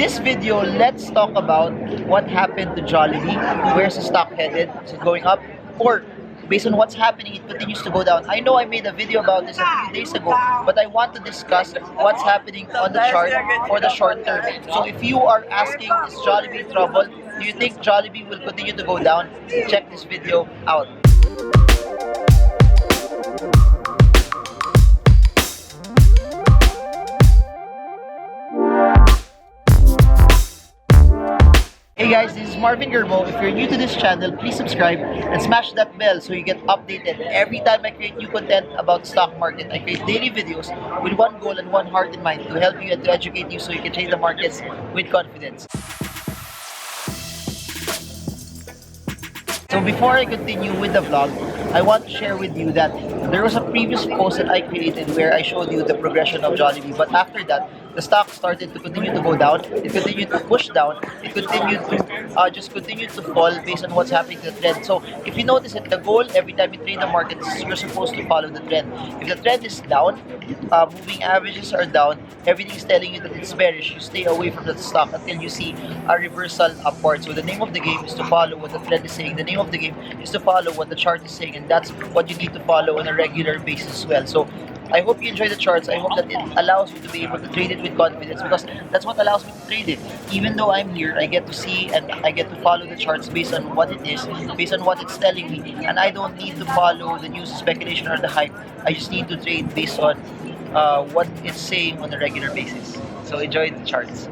this video, let's talk about what happened to Jollibee. Where's the stock headed? Is it going up? Or based on what's happening, it continues to go down. I know I made a video about this a few days ago, but I want to discuss what's happening on the chart for the short term. So if you are asking, is Jollibee in trouble? Do you think Jollibee will continue to go down? Check this video out. Hey guys, this is Marvin Gerbo. If you're new to this channel, please subscribe and smash that bell so you get updated every time I create new content about stock market. I create daily videos with one goal and one heart in mind, to help you and to educate you so you can trade the markets with confidence. So before I continue with the vlog, I want to share with you that there was a previous post that I created where I showed you the progression of Jollibee, but after that, the stock started to continue to go down. It continued to push down. It continued to just continue to fall based on what's happening to the trend. So if you notice it, the goal every time you trade the market is you're supposed to follow the trend. If the trend is down, moving averages are down, everything is telling you that it's bearish. You stay away from the stock until you see a reversal upward. So the name of the game is to follow what the trend is saying. The name of the game is to follow what the chart is saying, and that's what you need to follow on a regular basis as well. So I hope you enjoy the charts. I hope that it allows you to be able to trade it with confidence, because that's what allows me to trade it. Even though I'm here, I get to see and I get to follow the charts based on what it is, based on what it's telling me, and I don't need to follow the news, speculation, or the hype. I just need to trade based on what it's saying on a regular basis. So enjoy the charts.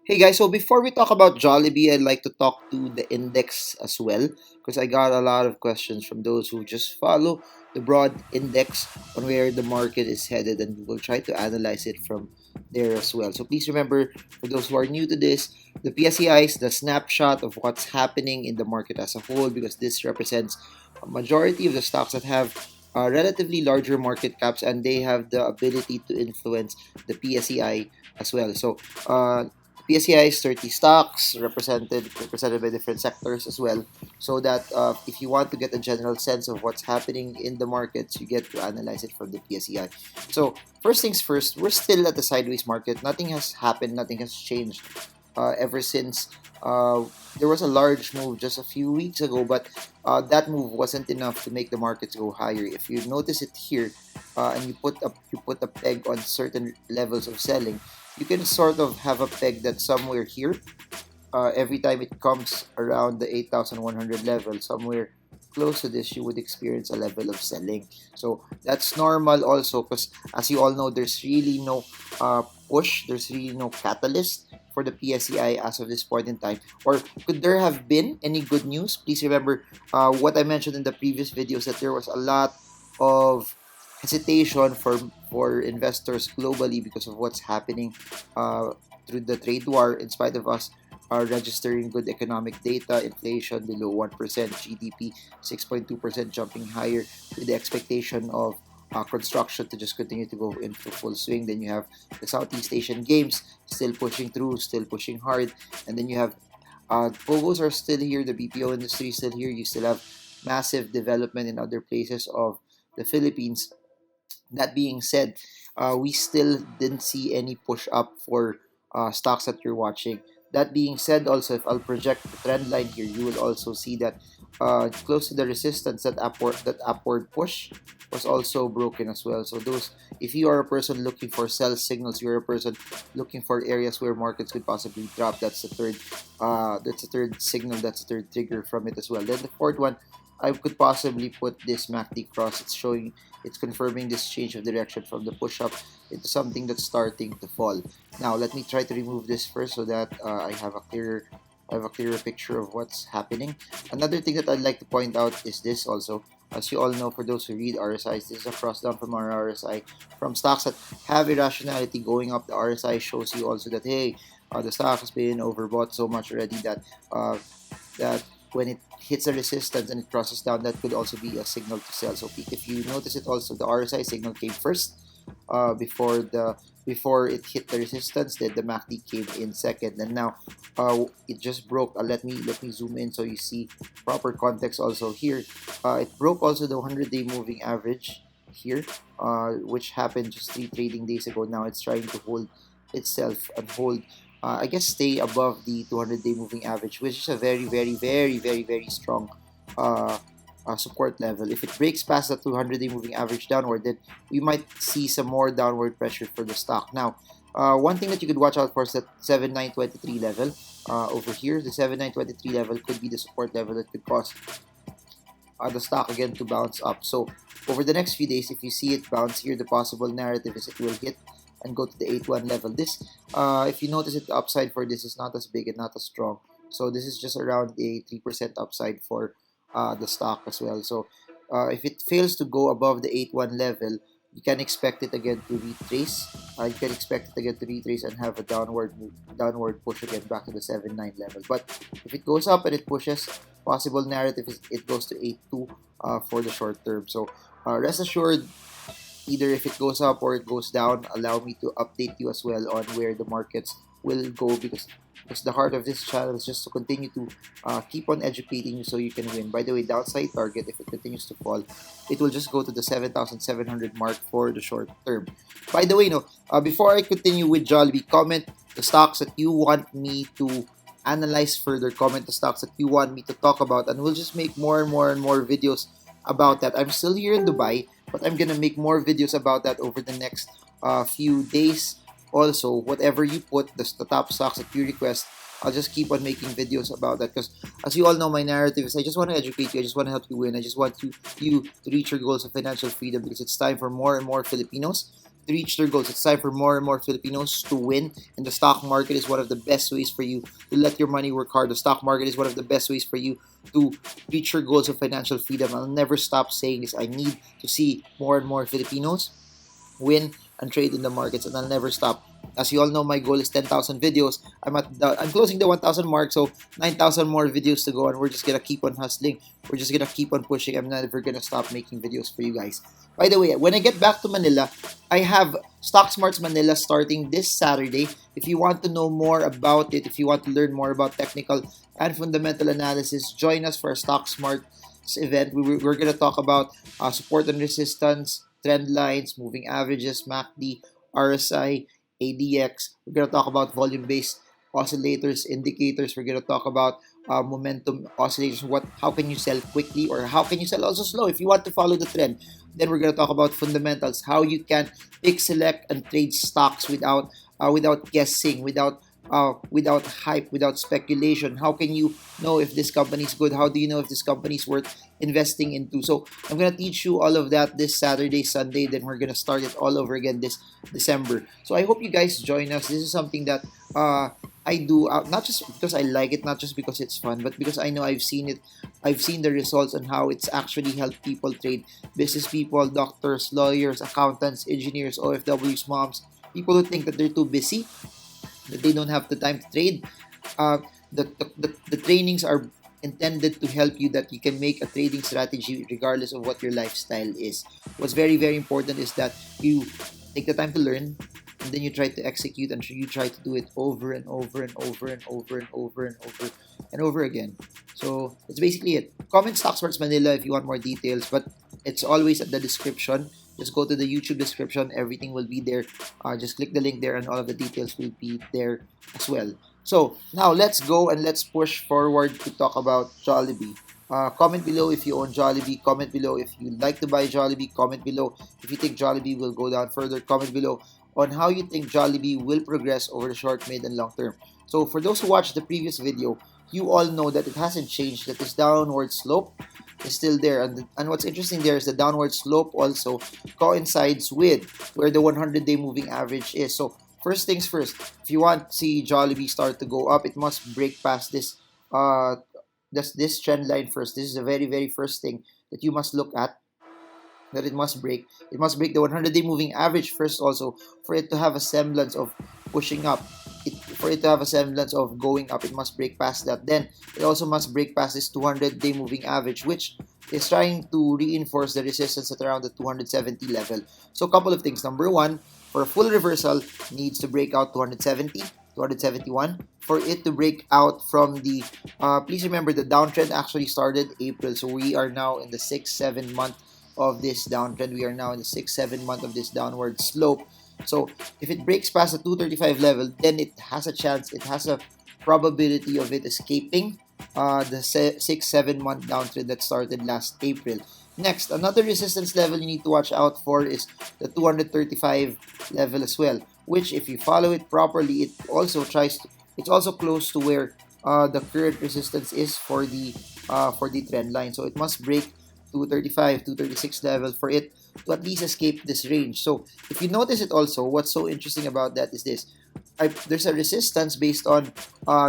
Hey guys, so before we talk about Jollibee, I'd like to talk to the index as well, because I got a lot of questions from those who just follow the broad index on where the market is headed, and we will try to analyze it from there as well. So please remember, for those who are new to this, the PSEI is the snapshot of what's happening in the market as a whole, because this represents a majority of the stocks that have relatively larger market caps, and they have the ability to influence the PSEI as well. So PSEI is 30 stocks represented by different sectors as well, so that if you want to get a general sense of what's happening in the markets, you get to analyze it from the PSEI. So first things first, we're still at the sideways market. Nothing has happened, nothing has changed ever since there was a large move just a few weeks ago, but that move wasn't enough to make the markets go higher. If you notice it here, and you put a peg on certain levels of selling, you can sort of have a peg that's somewhere here. Every time it comes around the 8,100 level, somewhere close to this, you would experience a level of selling. So that's normal also, because as you all know, there's really no push, there's really no catalyst for the PSEI as of this point in time. Or could there have been any good news? Please remember what I mentioned in the previous videos, that there was a lot of hesitation for investors globally because of what's happening through the trade war, in spite of us registering good economic data, inflation below 1%, GDP 6.2% jumping higher, with the expectation of construction to just continue to go into full swing. Then you have the Southeast Asian Games still pushing through, still pushing hard, and then you have POGOs are still here, the BPO industry is still here, you still have massive development in other places of the Philippines. That being said, we still didn't see any push up for stocks that you're watching. That being said, also, if I'll project the trend line here, you will also see that close to the resistance, that upward push was also broken as well. So those, if you are a person looking for sell signals, you're a person looking for areas where markets could possibly drop, that's the third signal, that's the third trigger from it as well. Then the fourth one, I could possibly put this MACD cross. It's confirming this change of direction from the push up into something that's starting to fall. Now let me try to remove this first, so that I have a clearer picture of what's happening. Another thing that I'd like to point out is this also. As you all know, for those who read RSIs, this is a cross down from our RSI from stocks that have irrationality going up. The RSI shows you also that, hey, the stock has been overbought so much already that that when it hits a resistance and it crosses down, that could also be a signal to sell. So if you notice it also, the RSI signal came first before it hit the resistance. Then the MACD came in second, and now it just broke. Let me zoom in so you see proper context also here. It broke also the 100-day moving average here, which happened just 3 trading days ago. Now it's trying to hold itself and hold, I guess, stay above the 200-day moving average, which is a very, very, very, very, very strong uh, support level. If it breaks past the 200-day moving average downward, then we might see some more downward pressure for the stock. Now, one thing that you could watch out for is that 7923 level over here. The 7923 level could be the support level that could cause the stock again to bounce up. So over the next few days, if you see it bounce here, the possible narrative is it will hit and go to the 81 level. This, if you notice it, the upside for this is not as big and not as strong. So this is just around a 3% upside for the stock as well. So if it fails to go above the 81 level, you can expect it again to retrace. You can expect it again to retrace and have a downward push again back to the 79 level. But if it goes up and it pushes, possible narrative is it goes to 82 for the short term. So rest assured, either if it goes up or it goes down, allow me to update you as well on where the markets will go, because the heart of this channel is just to continue to keep on educating you so you can win. By the way, downside target, if it continues to fall, it will just go to the 7,700 mark for the short term. By the way, before I continue with Jollibee, comment the stocks that you want me to analyze further, comment the stocks that you want me to talk about, and we'll just make more and more and more videos about that. I'm still here in Dubai, but I'm gonna make more videos about that over the next few days. Also, whatever you put, the top stocks that you request, I'll just keep on making videos about that, because as you all know, my narrative is I just want to educate you, I just want to help you win, I just want you to reach your goals of financial freedom, because it's time for more and more Filipinos to reach their goals. It's time for more and more Filipinos to win, and the stock market is one of the best ways for you to let your money work hard. The stock market is one of the best ways for you to reach your goals of financial freedom. I'll never stop saying this. I need to see more and more Filipinos win and trade in the markets, and I'll never stop. As you all know, my goal is 10,000 videos. I'm closing the 1,000 mark, so 9,000 more videos to go, and we're just gonna keep on hustling. We're just gonna keep on pushing. I'm never gonna stop making videos for you guys. By the way, when I get back to Manila, I have Stock Smarts Manila starting this Saturday. If you want to know more about it, if you want to learn more about technical and fundamental analysis, join us for a Stock Smarts event. We're gonna talk about support and resistance, trend lines, moving averages, MACD, RSI, ADX. We're going to talk about volume-based oscillators, indicators. We're going to talk about momentum oscillators. How can you sell quickly, or how can you sell also slow if you want to follow the trend. Then we're going to talk about fundamentals, how you can pick, select, and trade stocks without guessing, without hype, without speculation. How can you know if this company is good? How do you know if this company is worth investing into? So I'm gonna teach you all of that this Saturday, Sunday. Then we're gonna start it all over again this December. So I hope you guys join us. This is something that I do not just because I like it, not just because it's fun, but because I know I've seen it. I've seen the results and how it's actually helped people trade. Business people, doctors, lawyers, accountants, engineers, OFWs, moms, people who think that they're too busy, that they don't have the time to trade. The trainings are intended to help you, that you can make a trading strategy regardless of what your lifestyle is. What's very, very important is that you take the time to learn, and then you try to execute, and you try to do it over and over and over and over and over and over and over again. So that's basically it. Comment Stock Smarts Manila if you want more details, but it's always at the description. Just go to the YouTube description. Everything will be there. Just click the link there, and all of the details will be there as well. So now let's go and let's push forward to talk about Jollibee. Comment below if you own Jollibee. Comment below if you like to buy Jollibee. Comment below if you think Jollibee will go down further. Comment below on how you think Jollibee will progress over the short, mid, and long term. So for those who watched the previous video, you all know that it hasn't changed, that this downward slope is still there. And what's interesting there is the downward slope also coincides with where the 100-day moving average is. So first things first, if you want to see Jollibee start to go up, it must break past this trend line first. This is the very, very first thing that you must look at, that it must break. It must break the 100-day moving average first also, for it to have a semblance of pushing up. For it to have a semblance of going up, it must break past that. Then it also must break past this 200-day moving average, which is trying to reinforce the resistance at around the 270 level. So a couple of things. Number one, for a full reversal, needs to break out 270, 271. For it to break out from the, please remember the downtrend actually started April. So we are now in the 6-7 month of this downtrend. We are now in the 6-7 month of this downward slope. So if it breaks past the 235 level, then it has a chance, it has a probability of it escaping the 6-7 month downtrend that started last April. Next, another resistance level you need to watch out for is the 235 level as well, which if you follow it properly, it's also close to where the current resistance is for the trend line. So it must break 235, 236 level for it to at least escape this range. So if you notice it also, what's so interesting about that is this. There's a resistance based on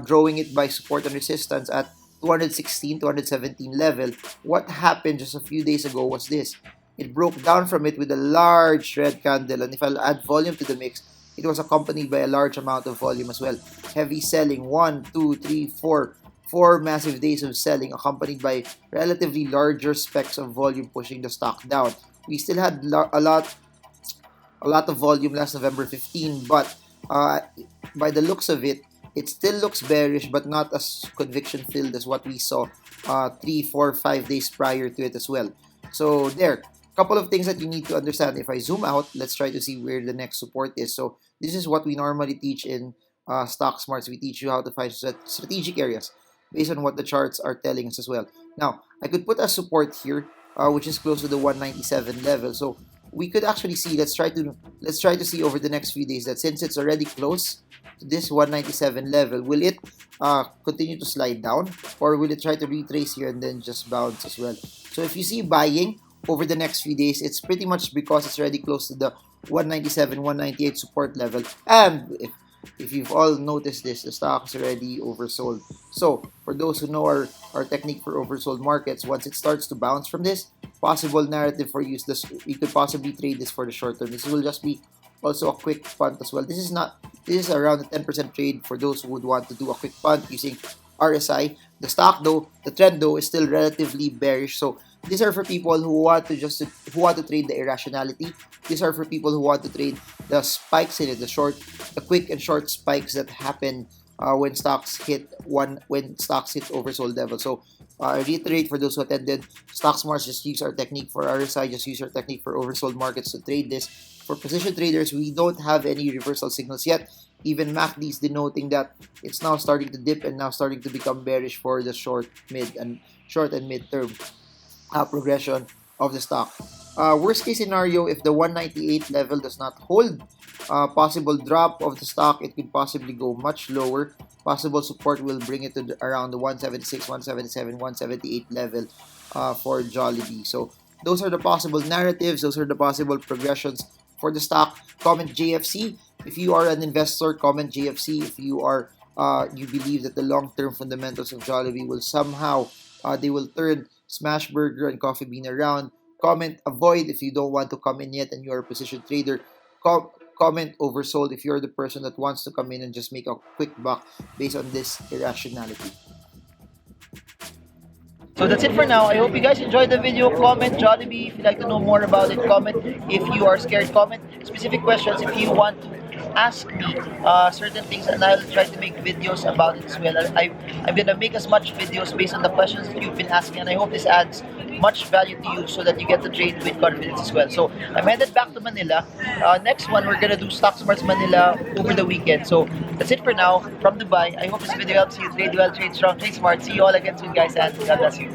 drawing it by support and resistance at 216, 217 level. What happened just a few days ago was this. It broke down from it with a large red candle, and if I'll add volume to the mix, it was accompanied by a large amount of volume as well. Heavy selling, 1, 2, 3, 4, 4 massive days of selling accompanied by relatively larger specks of volume pushing the stock down. We still had a lot of volume last November 15, but by the looks of it, it still looks bearish, but not as conviction-filled as what we saw 3, 4, 5 days prior to it as well. So there, couple of things that you need to understand. If I zoom out, let's try to see where the next support is. So this is what we normally teach in Stock Smarts. We teach you how to find strategic areas based on what the charts are telling us as well. Now, I could put a support here, which is close to the 197 level. So we could actually see, let's try to see over the next few days that since it's already close to this 197 level, will it continue to slide down, or will it try to retrace here and then just bounce as well? So if you see buying over the next few days, it's pretty much because it's already close to the 197, 198 support level. And if you've all noticed this, the stock is already oversold. So for those who know our technique for oversold markets, once it starts to bounce from this, possible narrative for you is this: you could possibly trade this for the short term. This will just be also a quick punt as well. This is around a 10% trade for those who would want to do a quick punt using RSI. The stock though, the trend though, is still relatively bearish. So these are for people who want to trade the irrationality. These are for people who want to trade the spikes in it, the quick and short spikes that happen when stocks hit oversold level. So I reiterate for those who attended, Stock Smarts, just use our technique for RSI, just use our technique for oversold markets to trade this. For position traders, we don't have any reversal signals yet. Even MACDs denoting that it's now starting to dip and now starting to become bearish for the short and mid-term progression of the stock. Worst case scenario, if the 198 level does not hold, possible drop of the stock, it could possibly go much lower. Possible support will bring it to around the 176, 177, 178 level for Jollibee. So those are the possible narratives. Those are the possible progressions for the stock. Comment JFC if you are an investor. Comment JFC if you are you believe that the long-term fundamentals of Jollibee will somehow they will turn Smash Burger and Coffee Bean around. Comment avoid if you don't want to come in yet and you're a position trader. Comment oversold if you're the person that wants to come in and just make a quick buck based on this irrationality. So that's it for now. I hope you guys enjoyed the video. Comment Jollibee if you'd like to know more about it. Comment if you are scared. Comment specific questions if you want to ask me certain things, and I'll try to make videos about it as well. I'm gonna make as much videos based on the questions that you've been asking, and I hope this adds much value to you so that you get to trade with confidence as well. So I'm headed back to Manila. Next one, we're gonna do Stock Smarts Manila over the weekend. So that's it for now from Dubai. I hope this video helps you. Trade well, trade strong, trade smart. See you all again soon, guys, and God bless you.